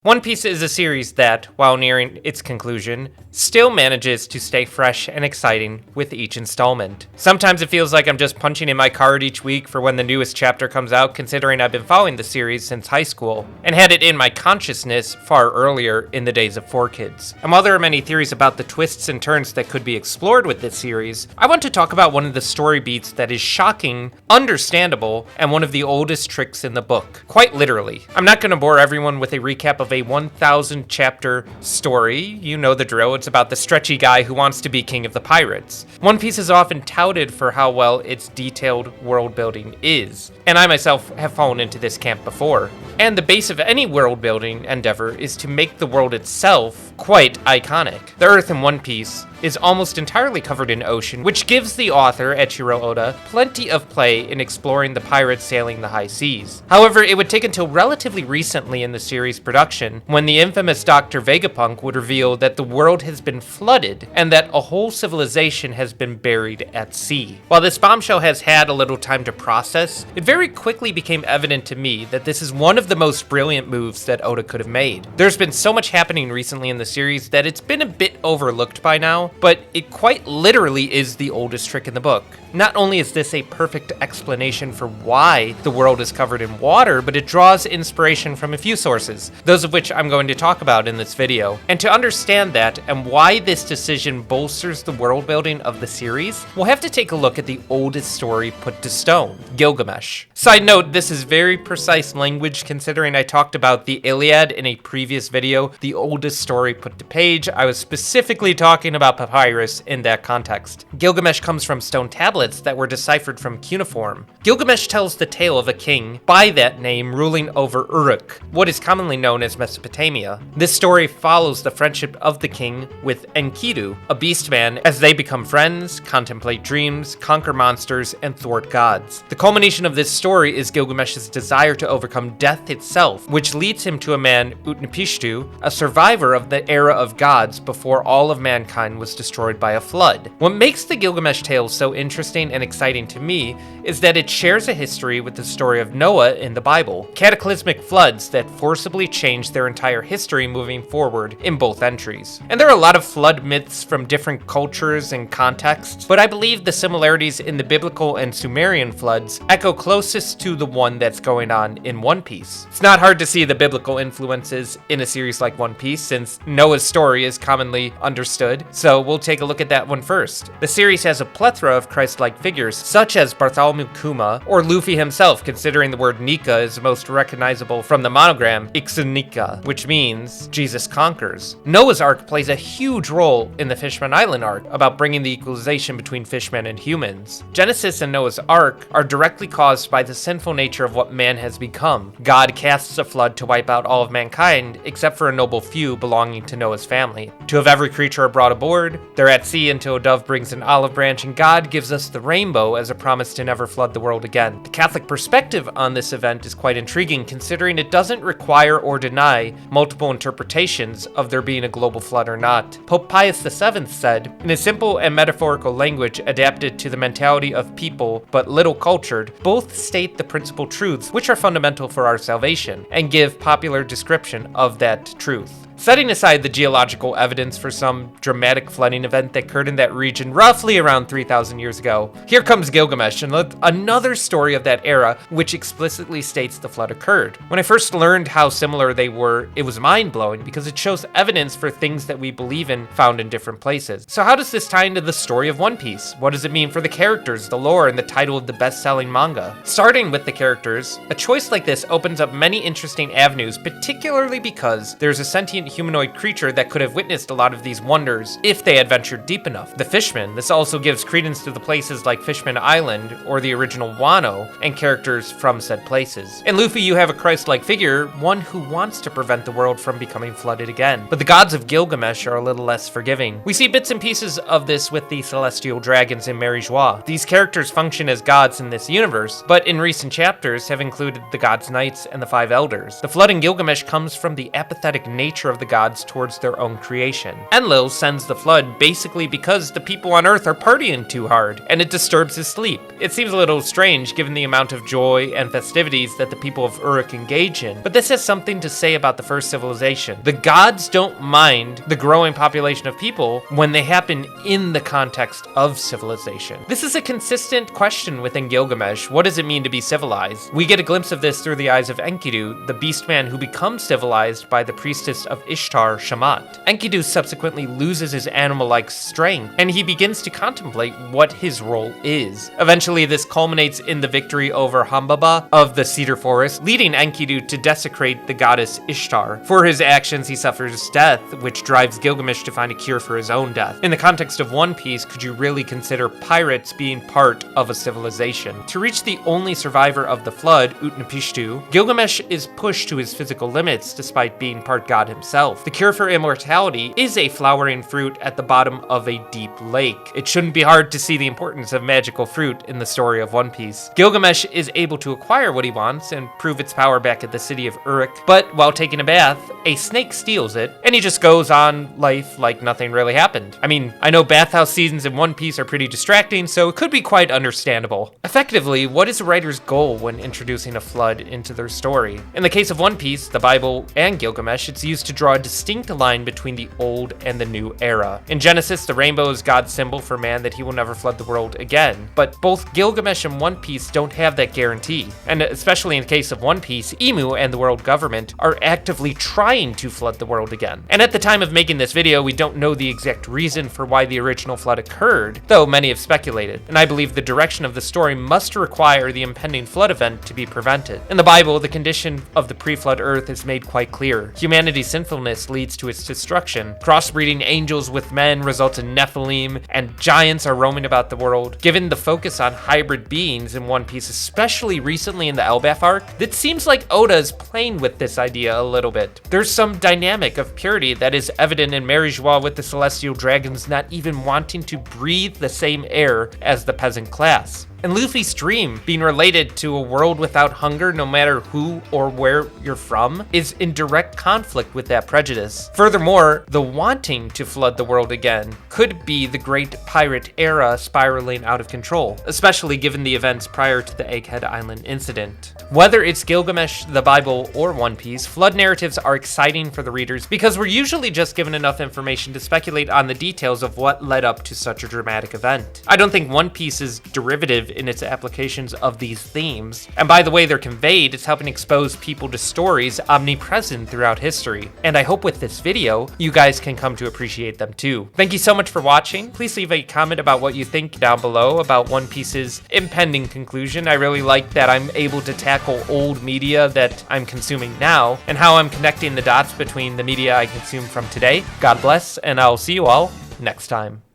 One Piece is a series that, while nearing its conclusion, still manages to stay fresh and exciting with each installment. Sometimes it feels like I'm just punching in my card each week for when the newest chapter comes out, considering I've been following the series since high school, and had it in my consciousness far earlier in the days of 4Kids. And while there are many theories about the twists and turns that could be explored with this series, I want to talk about one of the story beats that is shocking, understandable, and one of the oldest tricks in the book. Quite literally. I'm not going to bore everyone with a recap of a 1,000 chapter story. You know the drill. It's about the stretchy guy who wants to be king of the pirates. One Piece is often touted for how well its detailed world building is, and I myself have fallen into this camp before. And the base of any world building endeavor is to make the world itself quite iconic. The Earth in One Piece is almost entirely covered in ocean, which gives the author, Eiichiro Oda, plenty of play in exploring the pirates sailing the high seas. However, it would take until relatively recently in the series' production when the infamous Dr. Vegapunk would reveal that the world has been flooded and that a whole civilization has been buried at sea. While this bombshell has had a little time to process, it very quickly became evident to me that this is one of the most brilliant moves that Oda could have made. There's been so much happening recently in the series that it's been a bit overlooked by now, but it quite literally is the oldest trick in the book. Not only is this a perfect explanation for why the world is covered in water, but it draws inspiration from a few sources, those of which I'm going to talk about in this video. And to understand that and why this decision bolsters the world building of the series, we'll have to take a look at the oldest story put to stone, Gilgamesh. Side note, this is very precise language considering I talked about the Iliad in a previous video, the oldest story put to page. I was specifically talking about papyrus in that context. Gilgamesh comes from stone tablets that were deciphered from cuneiform. Gilgamesh tells the tale of a king by that name ruling over Uruk, what is commonly known as Mesopotamia. This story follows the friendship of the king with Enkidu, a beast man, as they become friends, contemplate dreams, conquer monsters, and thwart gods. The culmination of this story is Gilgamesh's desire to overcome death itself, which leads him to a man, Utnapishtim, a survivor of the era of gods before all of mankind was destroyed by a flood. What makes the Gilgamesh tale so interesting and exciting to me is that it shares a history with the story of Noah in the Bible, cataclysmic floods that forcibly changed their entire history moving forward in both entries. And there are a lot of flood myths from different cultures and contexts, but I believe the similarities in the biblical and Sumerian floods echo closest to the one that's going on in One Piece. It's not hard to see the biblical influences in a series like One Piece since Noah's story is commonly understood, so we'll take a look at that one first. The series has a plethora of Christ-like figures, such as Bartholomew Kuma, or Luffy himself, considering the word Nika is most recognizable from the monogram Ixunika, which means Jesus conquers. Noah's Arc plays a huge role in the Fishman Island arc, about bringing the equalization between fishmen and humans. Genesis and Noah's Arc are directly caused by the sinful nature of what man has become. God casts a flood to wipe out all of mankind, except for a noble few belonging to Noah's family. Two of every creature are brought aboard, they're at sea until a dove brings an olive branch, and God gives us the rainbow as a promise to never flood the world again. The Catholic perspective on this event is quite intriguing, considering it doesn't require or deny multiple interpretations of there being a global flood or not. Pope Pius VII said, in a simple and metaphorical language adapted to the mentality of people but little cultured, both state the principal truths which are fundamental for our salvation, and give popular description of that truth. Setting aside the geological evidence for some dramatic flooding event that occurred in that region roughly around 3,000 years ago, here comes Gilgamesh, and another story of that era which explicitly states the flood occurred. When I first learned how similar they were, it was mind-blowing because it shows evidence for things that we believe in found in different places. So how does this tie into the story of One Piece? What does it mean for the characters, the lore, and the title of the best-selling manga? Starting with the characters, a choice like this opens up many interesting avenues, particularly because there's a sentient humanoid creature that could have witnessed a lot of these wonders if they had ventured deep enough. The Fishmen. This also gives credence to the places like Fishman Island or the original Wano and characters from said places. In Luffy, you have a Christ-like figure, one who wants to prevent the world from becoming flooded again. But the gods of Gilgamesh are a little less forgiving. We see bits and pieces of this with the celestial dragons in Mary Joie. These characters function as gods in this universe, but in recent chapters have included the gods' knights and the five elders. The flood in Gilgamesh comes from the apathetic nature of the gods towards their own creation. Enlil sends the flood basically because the people on Earth are partying too hard, and it disturbs his sleep. It seems a little strange given the amount of joy and festivities that the people of Uruk engage in, but this has something to say about the first civilization. The gods don't mind the growing population of people when they happen in the context of civilization. This is a consistent question within Gilgamesh. What does it mean to be civilized? We get a glimpse of this through the eyes of Enkidu, the beast man who becomes civilized by the priestess of Ishtar, Shamat. Enkidu subsequently loses his animal-like strength, and he begins to contemplate what his role is. Eventually, this culminates in the victory over Hambaba of the Cedar Forest, leading Enkidu to desecrate the goddess Ishtar. For his actions, he suffers death, which drives Gilgamesh to find a cure for his own death. In the context of One Piece, could you really consider pirates being part of a civilization? To reach the only survivor of the flood, Utnapishtim, Gilgamesh is pushed to his physical limits despite being part god himself. The cure for immortality is a flowering fruit at the bottom of a deep lake. It shouldn't be hard to see the importance of magical fruit in the story of One Piece. Gilgamesh is able to acquire what he wants and prove its power back at the city of Uruk, but while taking a bath, a snake steals it, and he just goes on life like nothing really happened. I mean, I know bathhouse seasons in One Piece are pretty distracting, so it could be quite understandable. Effectively, what is a writer's goal when introducing a flood into their story? In the case of One Piece, the Bible, and Gilgamesh, it's used to draw a distinct line between the old and the new era. In Genesis, the rainbow is God's symbol for man that he will never flood the world again, but both Gilgamesh and One Piece don't have that guarantee. And especially in the case of One Piece, Emu and the world government are actively trying to flood the world again. And at the time of making this video, we don't know the exact reason for why the original flood occurred, though many have speculated. And I believe the direction of the story must require the impending flood event to be prevented. In the Bible, the condition of the pre-flood earth is made quite clear. Humanity's sinfulness leads to its destruction. Crossbreeding angels with men results in Nephilim, and giants are roaming about the world. Given the focus on hybrid beings in One Piece, especially recently in the Elbaf Arc, it seems like Oda is playing with this idea a little bit. There's some dynamic of purity that is evident in Mary Joie with the celestial dragons not even wanting to breathe the same air as the peasant class. And Luffy's dream, being related to a world without hunger no matter who or where you're from, is in direct conflict with that prejudice. Furthermore, the wanting to flood the world again could be the great pirate era spiraling out of control, especially given the events prior to the Egghead Island incident. Whether it's Gilgamesh, the Bible, or One Piece, flood narratives are exciting for the readers because we're usually just given enough information to speculate on the details of what led up to such a dramatic event. I don't think One Piece is derivative in its applications of these themes, and by the way they're conveyed, it's helping expose people to stories omnipresent throughout history. And I hope with this video, you guys can come to appreciate them too. Thank you so much for watching. Please leave a comment about what you think down below about One Piece's impending conclusion. I really like that I'm able to tackle old media that I'm consuming now, and how I'm connecting the dots between the media I consume from today. God bless, and I'll see you all next time.